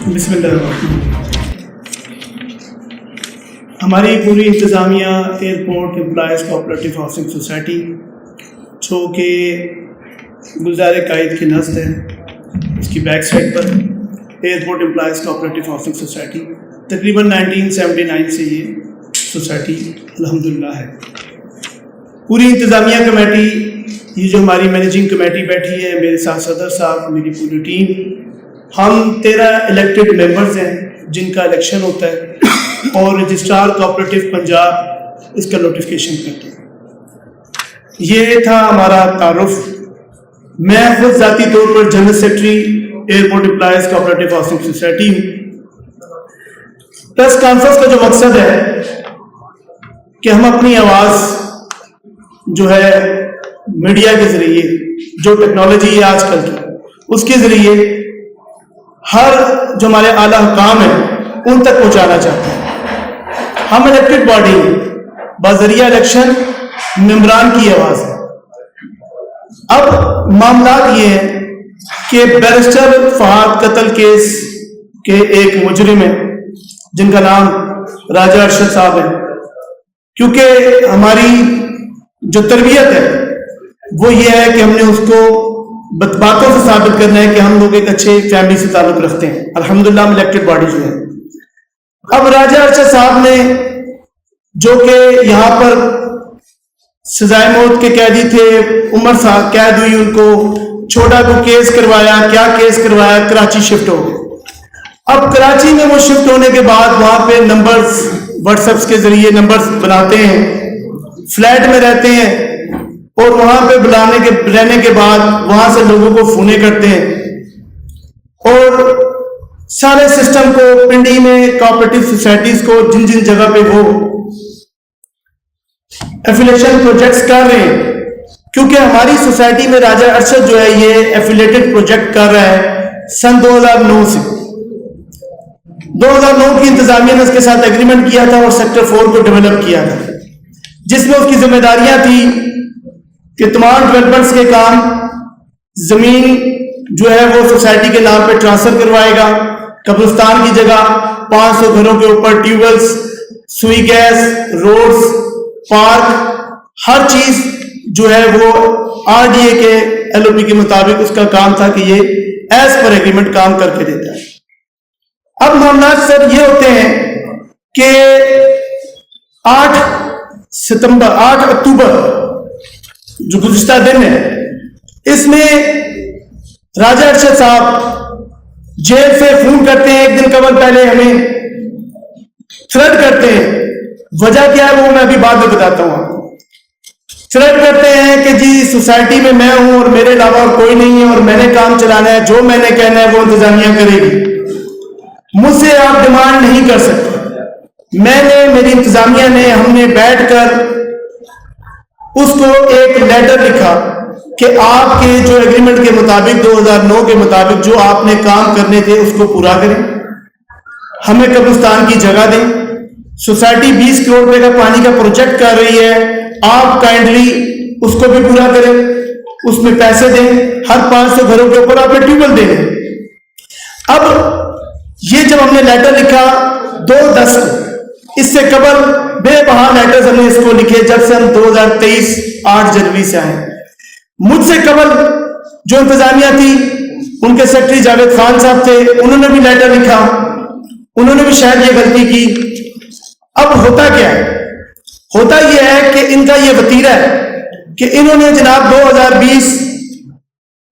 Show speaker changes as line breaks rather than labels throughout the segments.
بسم اللہ الرحمن الرحیم۔ ہماری پوری انتظامیہ airport employees cooperative housing society جو کہ گلزار قائد کی نسل ہے، اس کی بیک سائڈ پر airport employees cooperative housing society تقریباً 1979 سے یہ سوسائٹی الحمدللہ ہے۔ پوری انتظامیہ کمیٹی، یہ جو ہماری مینیجنگ کمیٹی بیٹھی ہے، میرے ساتھ صدر صاحب، میری پوری ٹیم، ہم 13 الیکٹڈ ممبرز ہیں جن کا الیکشن ہوتا ہے اور رجسٹرار کوآپریٹو پنجاب اس کا نوٹیفیکیشن کرتا ہے۔ یہ تھا ہمارا تعارف۔ میں خود ذاتی طور پر general secretary airport employees cooperative housing society ہوں۔ پریس کانفرنس کا جو مقصد ہے کہ ہم اپنی آواز جو ہے میڈیا کے ذریعے، جو ٹیکنالوجی ہے آج کل کی، اس کے ذریعے ہر جو ہمارے اعلیٰ حکام ہیں ان تک پہنچانا چاہتے ہیں۔ ہم الیکٹڈ باڈی بذریعہ الیکشن ممبران کی آواز ہے۔ اب معاملات یہ ہیں کہ بیرسٹر فہد قتل کیس کے ایک مجرم ہیں جن کا نام راجہ ارشد صاحب ہے۔ کیونکہ ہماری جو تربیت ہے وہ یہ ہے کہ ہم نے اس کو باتوں سے ثابت کرنا ہے کہ ہم لوگ ایک اچھے فیملی سے تعلق رکھتے ہیں۔ الحمدللہ ہم الیکٹڈ باڈی جو ہے۔ اب راجہ ارشد صاحب نے جو کہ یہاں پر سزائے موت کے قیدی تھے، عمر صاحب قید ہوئی، ان کو چھوٹا کو کیس کروایا، کیا کیس کروایا، کراچی شفٹ ہو گئے۔ اب کراچی میں وہ شفٹ ہونے کے بعد وہاں پہ نمبرز واٹس ایپس کے ذریعے نمبرز بناتے ہیں، فلیٹ میں رہتے ہیں اور وہاں پہ رہنے کے بعد وہاں سے لوگوں کو فونے کرتے ہیں اور سارے سسٹم کو پنڈی میں کوآپریٹو سوسائٹیز کو جن جن جگہ پہ وہ ایفیلیشن پروجیکٹس کر رہے ہیں، کیونکہ ہماری سوسائٹی میں راجہ ارشد جو ہے یہ ایفیلیٹڈ پروجیکٹ کر رہا ہے سن 2009 سے۔ 2009 کی انتظامیہ نے اس کے ساتھ ایگریمنٹ کیا تھا اور سیکٹر 4 کو ڈیولپ کیا تھا، جس میں اس کی ذمہ داریاں تھی کہ تمام ڈیولپمنٹس کے کام، زمین جو ہے وہ سوسائٹی کے نام پہ ٹرانسفر کروائے گا، قبرستان کی جگہ 500 گھروں کے اوپر ٹیوب ویلز، سوئی گیس، روڈز، پارک، ہر چیز جو ہے وہ RDA کے LOP کے مطابق اس کا کام تھا کہ یہ ایز پر ایگریمنٹ کام کر کے دیتا ہے۔ اب معاملات سر یہ ہوتے ہیں کہ 8 اکتوبر جو گزشتہ دن ہے، اس میں راجہ ارشد صاحب جیل سے فون کرتے ہیں، ایک دن قبل پہلے ہمیں تھریٹ کرتے ہیں۔ وجہ کیا ہے وہ میں ابھی بعد میں بتاتا ہوں آپ کو۔ تھریٹ کرتے ہیں کہ جی سوسائٹی میں میں ہوں اور میرے علاوہ اور کوئی نہیں ہے اور میں نے کام چلانا ہے، جو میں نے کہنا ہے وہ انتظامیہ کرے گی، مجھ سے آپ ڈیمانڈ نہیں کر سکتے۔ میں نے، میری انتظامیہ نے، ہم نے بیٹھ کر اس کو ایک لیٹر لکھا کہ آپ کے جو ایگریمنٹ کے مطابق 2009 کے مطابق جو آپ نے کام کرنے تھے اس کو پورا کریں، ہمیں قبرستان کی جگہ دیں، سوسائٹی 20 کروڑ روپے کا پانی کا پروجیکٹ کر رہی ہے، آپ کائنڈلی اس کو بھی پورا کریں، اس میں پیسے دیں، ہر 500 گھروں کے اوپر آپ نے ٹیوب ویل دیں۔ اب یہ جب ہم نے لیٹر لکھا 2/10 کو، اس سے قبل بے بہا لیٹرز ہم نے اس کو لکھے جب سے ہم 2023 8 جنوری سے آئے۔ مجھ سے قبل جو انتظامیہ تھی ان کے سیکرٹری جاوید خان صاحب تھے، انہوں نے بھی لیٹر لکھا، انہوں نے بھی شاید یہ غلطی کی۔ اب ہوتا کیا ہے؟ ہوتا یہ ہے کہ ان کا یہ وتیرہ ہے کہ انہوں نے جناب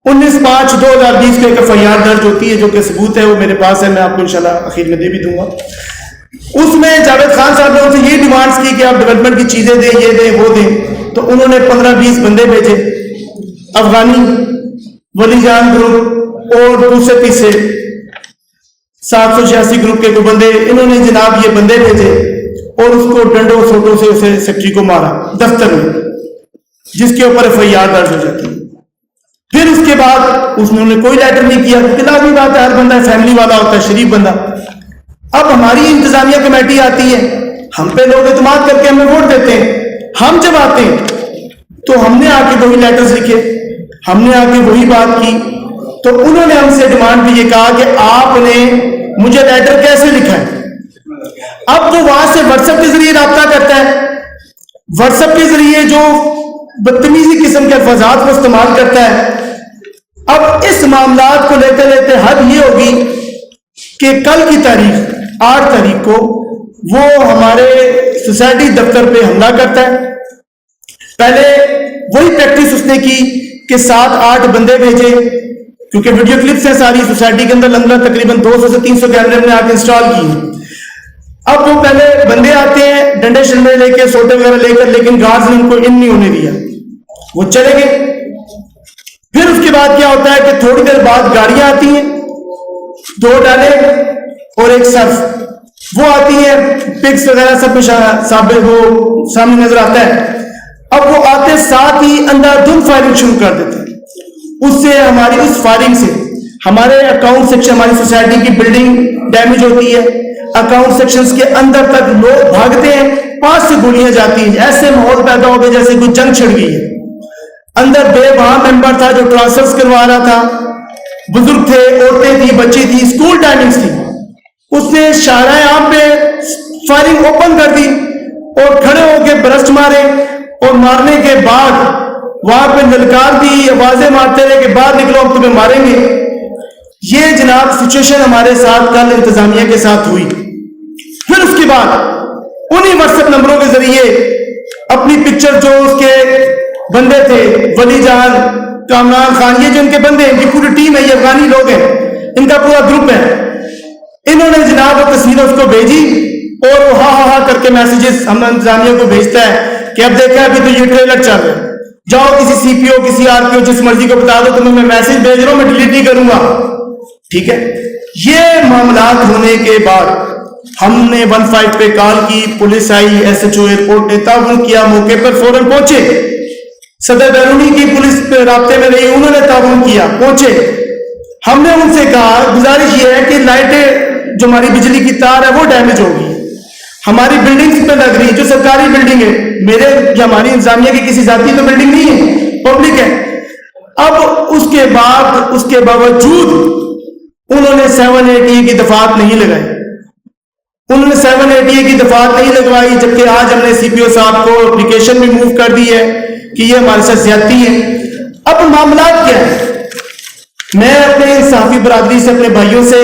19/5/2020 کو ایک FIR درج ہوتی ہے جو کہ ثبوت ہے، وہ میرے پاس ہے، میں آپ کو انشاءاللہ اخیر میں دے بھی دوں گا۔ اس میں جاوید خان صاحب نے ان سے یہ ڈیمانڈز کی کہ آپ ڈیولپمنٹ کی چیزیں دیں، یہ دیں، وہ دیں، تو انہوں نے 15-20 بندے بھیجے، افغانی، ولی جان گروپ اور دوسرے تیسرے 786 گروپ کے کوئی بندے، انہوں نے جناب یہ بندے بھیجے اور اس کو ڈنڈوں سوٹوں سے اسے سیکرٹری کو مارا دفتر میں، جس کے اوپر FIR درج ہو جاتی ہے۔ پھر اس کے بعد انہوں نے کوئی لیٹر نہیں کیا، کیونکہ لازمی بات ہے ہر بندہ فیملی والا ہوتا ہے، شریف بندہ۔ اب ہماری انتظامیہ کمیٹی آتی ہے، ہم پہ لوگ اعتماد کر کے ہمیں ووٹ دیتے ہیں، ہم جب آتے ہیں تو ہم نے آ کے وہی لیٹرز لکھے، ہم نے آ کے وہی بات کی، تو انہوں نے ہم سے ڈیمانڈ بھی یہ کہا کہ آپ نے مجھے لیٹر کیسے لکھا ہے. اب وہ وہاں سے واٹس ایپ کے ذریعے رابطہ کرتا ہے, واٹس ایپ کے ذریعے جو بدتمیزی قسم کے الفاظات کو استعمال کرتا ہے. اب اس معاملات کو لیتے حد یہ ہوگی کہ کل کی تاریخ 8 تاریخ کو وہ ہمارے سوسائٹی دفتر پہ حملہ کرتا ہے. پہلے وہی پریکٹس اس نے کی کہ 7-8 بندے بھیجے, کیونکہ ویڈیو کلپس ہیں ساری سوسائٹی کے اندر لندن تقریباً 200 سے 300 کیمرے میں آ کے انسٹال کی. اب وہ پہلے بندے آتے ہیں ڈنڈے شنڈے لے کے سوٹے وغیرہ لے کر, لیکن گارڈز نے ان کو ان نہیں ہونے دیا, وہ چلے گئے. پھر اس کے بعد کیا ہوتا ہے کہ تھوڑی دیر بعد گاڑیاں آتی ہیں, 2 ڈالے اور ایک سرف, وہ آتی ہیں, پکس وغیرہ سب کچھ وہ سامنے نظر آتا ہے. اب وہ آتے ساتھ ہی اندر دھن فائرنگ شروع کر دیتے ہیں. اس سے ہماری اس فائرنگ سے ہمارے اکاؤنٹ سیکشن, ہماری سوسائٹی کی بلڈنگ ڈیمیج ہوتی ہے, اکاؤنٹ سیکشنز کے اندر تک لوگ بھاگتے ہیں, 5 سے گولیاں جاتی ہیں. ایسے ماحول پیدا ہو گیا جیسے کوئی جنگ چھڑ گئی ہے. اندر بے وہاں ممبر تھا جو ٹرانسفرز کروا رہا تھا, بزرگ تھے, عورتیں تھی, بچی تھی, اسکول ٹائمنگز تھی. اس نے شاہراہ عام پہ فائرنگ اوپن کر دی اور کھڑے ہو کے برسٹ مارے, اور مارنے کے بعد وہاں پہ للکار دی, آوازیں مارتے رہے کہ باہر نکلو ہم تمہیں ماریں گے. یہ جناب سچویشن ہمارے ساتھ کل انتظامیہ کے ساتھ ہوئی. پھر اس کے بعد انہی واٹس ایپ نمبروں کے ذریعے اپنی پکچر, جو اس کے بندے تھے ولی جان, کامران خان, یہ جو ان کے بندے ہیں, ان کی پوری ٹیم ہے, یہ افغانی لوگ ہیں, ان کا پورا گروپ ہے, انہوں نے جناب وہ تصویریں اس کو بھیجی اور وہ ہاں کر کے میسیجز ہم انتظامیہ کو بھیجتا ہے کہ اب دیکھا ابھی تو یہ ٹریلر چل رہا ہے, جاؤ کسی سی پی او, کسی آر پی او, جس مرضی کو بتا دو تمہیں میں میسج بھیج رہا ہوں, میں ڈیلیٹ نہیں کروں گا. ٹھیک ہے. یہ معاملات ہونے کے بعد ہم نے 15 پہ کال کی, پولیس آئی, ایس ایچ او ایئرپورٹ نے تعاون کیا, موقع پر فوراً پہنچے. صدر بیرونی کی پولیس پہ رابطے میں رہی, انہوں نے تعاون کیا, پہنچے. ہم نے ان سے کہا گزارش یہ ہے کہ لائٹیں جو ہماری بجلی کی تار ہے وہ ڈیمیج ہوگی, ہماری بلڈنگز پہ لگ رہی, جو سرکاری بلڈنگ ہے, میرے یا ہماری انتظامیہ کی کسی ذاتی تو بلڈنگ نہیں ہے, پبلک ہے. اب اس کے باوجود انہوں نے 780 کی دفعات نہیں لگائی, انہوں نے 780 کی دفعات نہیں لگوائی, جبکہ آج ہم نے سی پی او صاحب کو اپلیکیشن بھی موو کر دی ہے کہ یہ ہمارے ساتھ زیادتی ہے. اب معاملات کیا ہے؟ میں اپنے صحافی برادری سے, اپنے بھائیوں سے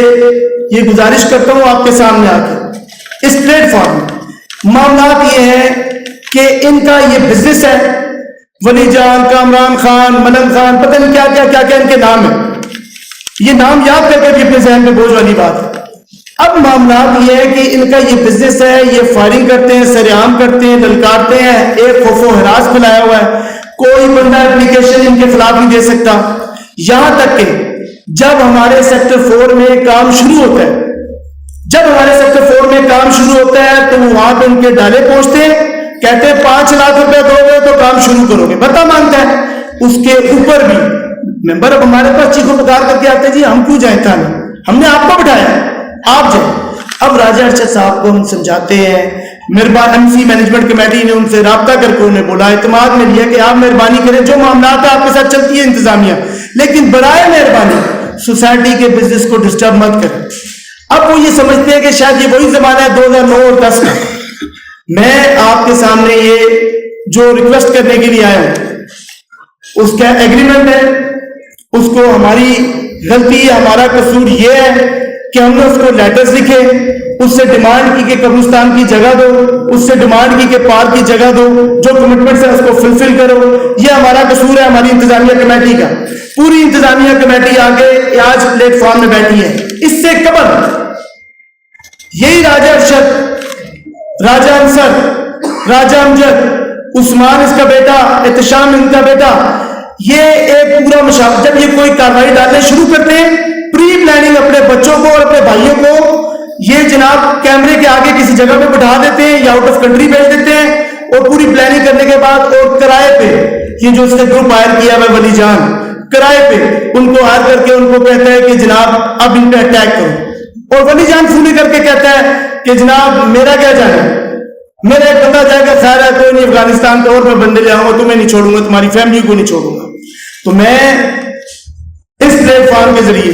یہ گزارش کرتا ہوں آپ کے سامنے آ کے اس پلیٹ فارم میں, معاملات یہ ہیں کہ ان کا یہ بزنس ہے, ولی جان, کامران خان, ملنگ خان, پتہ نہیں کیا ان کے نام ہیں, یہ نام یاد کر کے بھی اپنے ذہن میں بوجھ والی بات ہے. اب معاملات یہ ہے کہ ان کا یہ بزنس ہے, یہ فائرنگ کرتے ہیں, سرعام کرتے ہیں, للکارتے ہیں, ایک خوف و ہراس پھیلایا ہوا ہے, کوئی بندہ اپلیکیشن ان کے خلاف نہیں دے سکتا. یہاں تک کہ جب ہمارے سیکٹر 4 میں کام شروع ہوتا ہے, تو وہاں پہ ان کے ڈالے پہنچتے ہیں, کہتے ہیں 5 لاکھ روپے دو گے تو کام شروع کرو گے, بتا مانگتا ہے. اس کے اوپر بھی ممبر اب ہمارے پاس چیخو پکار کر کے آتے ہیں, جی ہم کیوں جائیں تھانے, ہم نے آپ کو بٹھایا, آپ جائیں. اب راجہ ارشد صاحب کو ہم سمجھاتے ہیں, MC مینجمنٹ کمیٹی نے ان سے رابطہ کر کے انہیں بولا, اعتماد میں لیا کہ آپ مہربانی کریں, جو معاملات آپ کے ساتھ چلتی ہے انتظامیہ, لیکن برائے مہربانی سوسائٹی کے بزنس کو ڈسٹرب مت کریں. اب وہ یہ سمجھتے ہیں کہ شاید یہ وہی زمانہ ہے 2009 اور 10 کا. میں آپ کے سامنے یہ جو ریکویسٹ کرنے کے لیے آیا ہوں, اس کا ایگریمنٹ ہے, اس کو ہماری غلطی, ہمارا قصور یہ ہے کہ ہم نے اس کو لیٹرز لکھے, اس سے ڈیمانڈ کی کہ قبرستان کی جگہ دو, اس سے ڈیمانڈ کی کہ پارک کی جگہ دو, جو کمٹمنٹس ہیں اس کو فلفل کرو. یہ ہمارا قصور ہے, ہماری انتظامیہ کمیٹی کا. پوری انتظامیہ کمیٹی آگے آج پلیٹ فارم میں بیٹھی ہے. اس سے قبل یہی راجہ ارشد, راجہ انصر, راجہ امجد, عثمان اس کا بیٹا, احتشام ان کا بیٹا, یہ ایک پورا مشاورت, جب یہ کوئی کارروائی ڈالنے شروع کرتے ہیں, پری پلاننگ اپنے بچوں کو اور اپنے بھائیوں کو یہ جناب کیمرے کے آگے کسی جگہ پہ بٹھا دیتے ہیں یا آؤٹ آف کنٹری بھیج دیتے ہیں, اور پوری پلاننگ کرنے کے بعد اور کرائے پہ یہ جو اس نے گروپ ہائر کیا ہے ولی جان, کرائے پہ ان کو ہائر کر کے ان کو کہتا ہے کہ جناب اب ان پہ اٹیک کرو, اور ولی جان فولی کر کے کہتا ہے کہ جناب میرا کیا جانا ہے, میرا ایک بندہ جائے گا, خیر ہے کوئی نہیں, افغانستان کا اور میں بندے لے آؤں گا, تمہیں نہیں چھوڑوں گا, تمہاری فیملی کو نہیں چھوڑوں گا. تو میں اس پلیٹ فارم کے ذریعے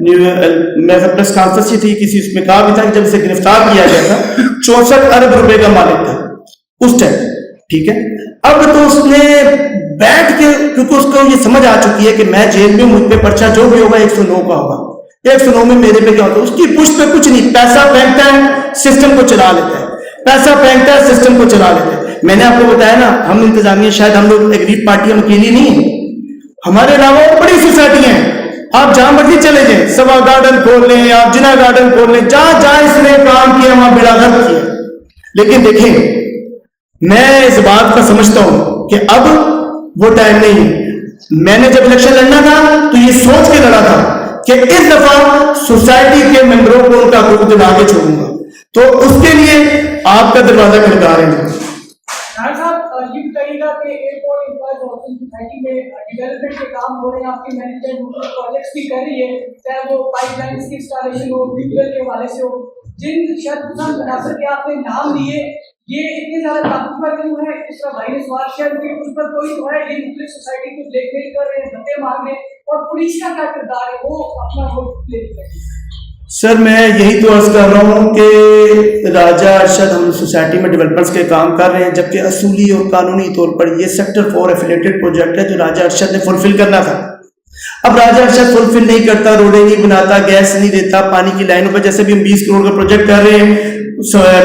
میں پریس کانفرنس ہی تھی کسی اس میں کہا بھی تھا کہ جب اسے گرفتار کیا گیا تھا 64 ارب روپے کا مالک تھا اس ٹائم. ٹھیک ہے, اب تو اس نے بیٹھ کے, کیونکہ اس کو یہ سمجھ آ چکی ہے کہ میں جیل میں, مجھ پہ پرچہ جو بھی ہوگا 109 کا ہوگا, 109 میں میرے پہ کیا ہوتا ہے, اس کی پشت پہ کچھ نہیں, پیسہ پھینکتا ہے سسٹم کو چلا لیتا ہے, پیسہ پھینکتا ہے سسٹم کو چلا لیتا ہے. میں نے آپ کو بتایا نا, ہم انتظامیہ شاید ہم لوگ ایگریڈ پارٹی ہم اکیلی نہیں ہیں, ہمارے علاوہ بڑی سوسائٹی ہیں, آپ جہاں مرضی چلے جائیں, سبا گارڈن کھول لیں, آپ جنا گارڈن کھول لیں, جہاں جہاں اس نے کام کیا وہاں بیڑا غرق کیا. لیکن دیکھیں میں اس بات کا سمجھتا ہوں کہ اب وہ ٹائم نہیں. میں نے جب الیکشن لڑنا تھا تو یہ سوچ کے لڑا تھا کہ اس دفعہ سوسائٹی کے ممبروں کو ان کا حقوق دلا کے چھوڑوں گا, تو اس کے لیے آپ کا دروازہ کھٹکا رہے ہیں.
یہ بتائیے گا کہ ایئرپورٹ امپلائیز ہاؤسنگ سوسائٹی میں ڈیولپمنٹ کے کام ہو رہے ہیں, آپ کی مینجمنٹ پروجیکٹس بھی کر رہی ہے, چاہے وہ پائپ لائنس کی انسٹالیشن ہو, ریپیئر کے حوالے سے ہو. جن شرط عناصر کے آپ نے نام لیے یہ اتنے زیادہ طاقتور کیوں ہے, اس طرح بھائی سوال شہر کے اس پر کوئی جو ہے یہ مختلف سوسائٹی کو بلیک میل کر رہے ہیں, دھکے مار رہے ہیں, اور پولیس کا کیا کردار ہے وہ اپنا رول پلے کرے.
سر میں یہی تو عرض کر رہا ہوں کہ راجہ ارشد ہم سوسائٹی میں ڈیولپمنٹس کے کام کر رہے ہیں, جبکہ اصولی اور قانونی طور پر یہ سیکٹر 4 ایفیلیٹڈ پروجیکٹ ہے جو راجہ ارشد نے فلفل کرنا تھا. اب راجہ ارشد فلفل نہیں کرتا, روڈیں نہیں بناتا, گیس نہیں دیتا, پانی کی لائنوں پہ, جیسے بھی ہم 20 کروڑ کا پروجیکٹ کر رہے ہیں,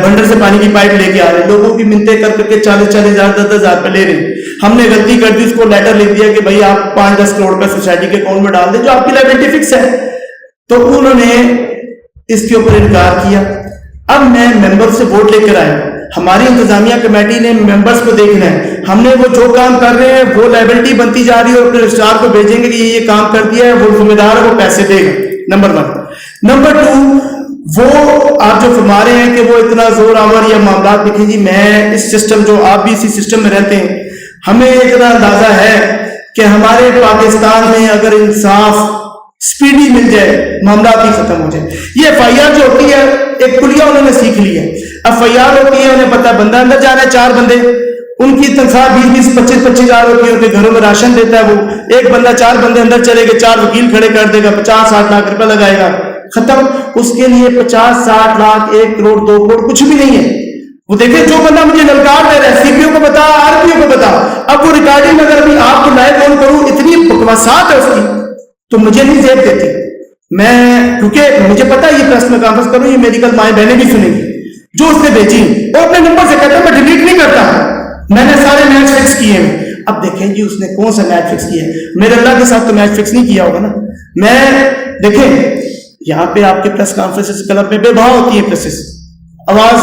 بھنڈر سے پانی کی پائپ لے کے آ رہے ہیں, لوگوں کی منتیں کر کے 40,000 10,000 پہ لے رہے ہیں. ہم نے غلطی کر دی, اس کو لیٹر لکھ دیا کہ بھائی آپ 5-10 کروڑ کا سوسائٹی کے اکاؤنٹ میں ڈال دیں جو آپ کی لائبلٹی فکس ہے. تو انہوں نے اس کے اوپر انکار کیا. اب میں ممبر سے ووٹ لے کر آیا, ہماری انتظامیہ کمیٹی نے ممبرز کو دیکھنا ہے, ہم نے وہ جو کام کر رہے ہیں وہ لائبلٹی بنتی جا رہی ہے, اور اپنے رجسٹرار کو بھیجیں گے کہ یہ کام کر دیا ہے, وہ ذمہ دار ہے, وہ پیسے دے گا. نمبر 1. نمبر 2, وہ آپ جو فرما رہے ہیں کہ وہ اتنا زور آور یا معاملات, دیکھیں جی میں اس سسٹم, جو آپ بھی اسی سسٹم میں رہتے ہیں, ہمیں اتنا اندازہ ہے کہ ہمارے پاکستان میں اگر انصاف سپیڈی مل جائے, معاملات ہی ختم ہو جائے. یہ ایف آئی آر جو ہوتی ہے ایک کلیہ انہوں نے سیکھ لی ہے. ایف آئی آر ہوتی ہے, انہیں پتا بندہ اندر جا رہا ہے, 4 بندے, ان کی تنخواہ 20-25 ہزار ہوتی ہے, ان کے گھروں میں راشن دیتا ہے وہ, ایک بندہ 4 بندے اندر چلے گئے, 4 وکیل کھڑے کر دے گا, 50-60 لاکھ روپے لگائے گا, ختم. اس کے لیے 50-60 لاکھ 1 کروڑ 2 کروڑ کچھ بھی نہیں ہے. وہ دیکھیں جو بندہ مجھے للکار دے رہا ہے, سی پی او کو بتا, آر پی او کو بتا, اب وہ ریکارڈنگ اگر بھی آپ کو لائیو آن کروں, اتنی بکواسات ہے اس کی تو مجھے نہیں زیب دیتی. میں کیونکہ مجھے پتا ہے یہ پریس میں کانفرنس کروں, یہ میری کل مائیں بہنیں بھی سنیں گی, جو اس نے بھیجی وہ اپنے نمبر سے کہتا ہے میں ڈیلیٹ نہیں کرتا, میں نے سارے میچ فکس کیے ہیں. اب دیکھیں جی اس نے کون سا میچ فکس کیا ہے, میرے اللہ کے ساتھ تو میچ فکس نہیں کیا ہوگا نا. میں دیکھیں یہاں پہ آپ کے پریس کانفرنس کلب میں بے بہا ہوتی ہے پریسز, آواز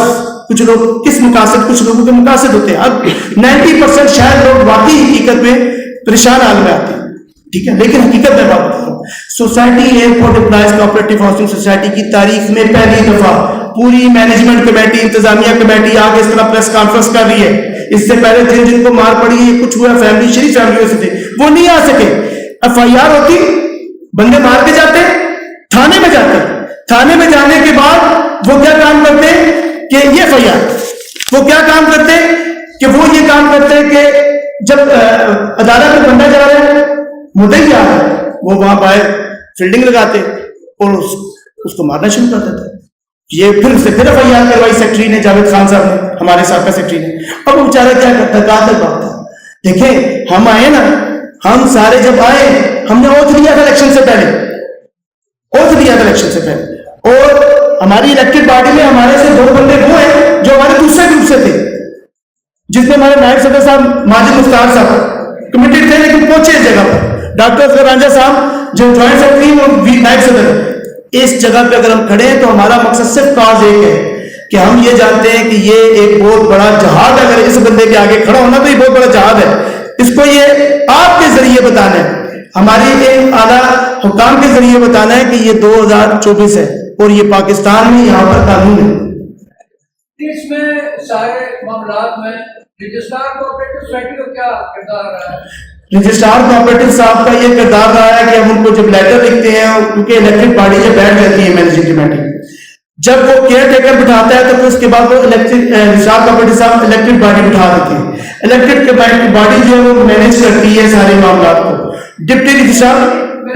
کچھ لوگ کس مقاصد, کچھ لوگوں کے مقاصد ہوتے ہیں. اب 90% شاید لوگ واقعی حقیقت میں پریشان حال میں آتے ہیں, ٹھیک ہے, لیکن حقیقت میں بات کرتا ہوں, society airport employees cooperative housing society کی تاریخ میں پہلی دفعہ پوری مینجمنٹ کمیٹی, انتظامیہ کمیٹی آگے اس طرح پریس کانفرنس کر رہی ہے. اس سے پہلے جن جن کو مار پڑی ہے, کچھ ہوا فیملی, شریف فیملیوں سے تھے, وہ نہیں آ سکے. ایف آئی آر ہوتی, بندے مار کے جاتے, تھانے میں جاتے, تھانے میں جانے کے بعد وہ کیا کام کرتے کہ یہ ایف آئی آر, وہ کیا کام کرتے کہ وہ یہ کام کرتے کہ جب عدالت میں بندہ جا رہا ہے, مدعی آ رہا ہے, وہ وہاں باہر فیلڈنگ لگاتے اور اس کو مارنا شروع کر دیتے. یہ پھر ایف آئی آر کروائی سیکٹری نے, جاوید خان صاحب نے, ہمارے سابقہ سیکٹری نے. اب وہ بیچارہ کیا کرتا, قاتل بھاگتا. دیکھیں ہم آئے نا, ہم سارے جب آئے, ہم نے اوتھ لیا تھا الیکشن سے پہلے, اوتھ لیا تھا الیکشن سے پہلے, اور ہماری الیکٹڈ پارٹی میں ہمارے سے 2 بندے وہ ہیں جو ہمارے دوسرے گروپ سے تھے, جس میں ہمارے نائب صدر صاحب ماجد مختار صاحب کمیٹڈ تھے لیکن پہنچے اس جگہ پر, ڈاکٹر اصغر رانجھا صاحب جو جوائنٹ سیکرٹری ہیں وہ نائب صدر ہیں. اس جگہ پہ اگر ہم کھڑے ہیں تو ہمارا مقصد صرف کاز ایک ہے کہ ہم یہ جانتے ہیں کہ یہ ایک بہت بڑا جہاد ہے. اگر اس بندے کے آگے کھڑا ہونا تو یہ بہت بڑا جہاد ہے, اس کو یہ آپ کے ذریعے بتانا ہے, ہماری اعلیٰ حکام کے ذریعے بتانا ہے کہ یہ 2024 ہے اور یہ پاکستان میں یہاں پر قانون ہے.
اس میں سارے معاملات میں رجسٹرار کوآپریٹو سوسائٹی کا کیا کردار رہا ہے؟
رجسٹرار کوآپریٹو صاحب کا یہ کردار رہا ہے کہ ہم ان کو جب لیٹر لکھتے ہیں, کیونکہ الیکٹڈ باڈی جب بیٹھ جاتی ہے مینیجنگ کمیٹی, جب وہ کیئر ٹیکر بٹھاتا ہے تو پھر اس کے بعد وہ رجسٹرار کوآپریٹو صاحب الیکٹڈ باڈی بٹھا دیتے ہیں. الیکٹڈ باڈی جو ہے وہ مینیج کرتی ہے سارے معاملات کو. Deputy registrar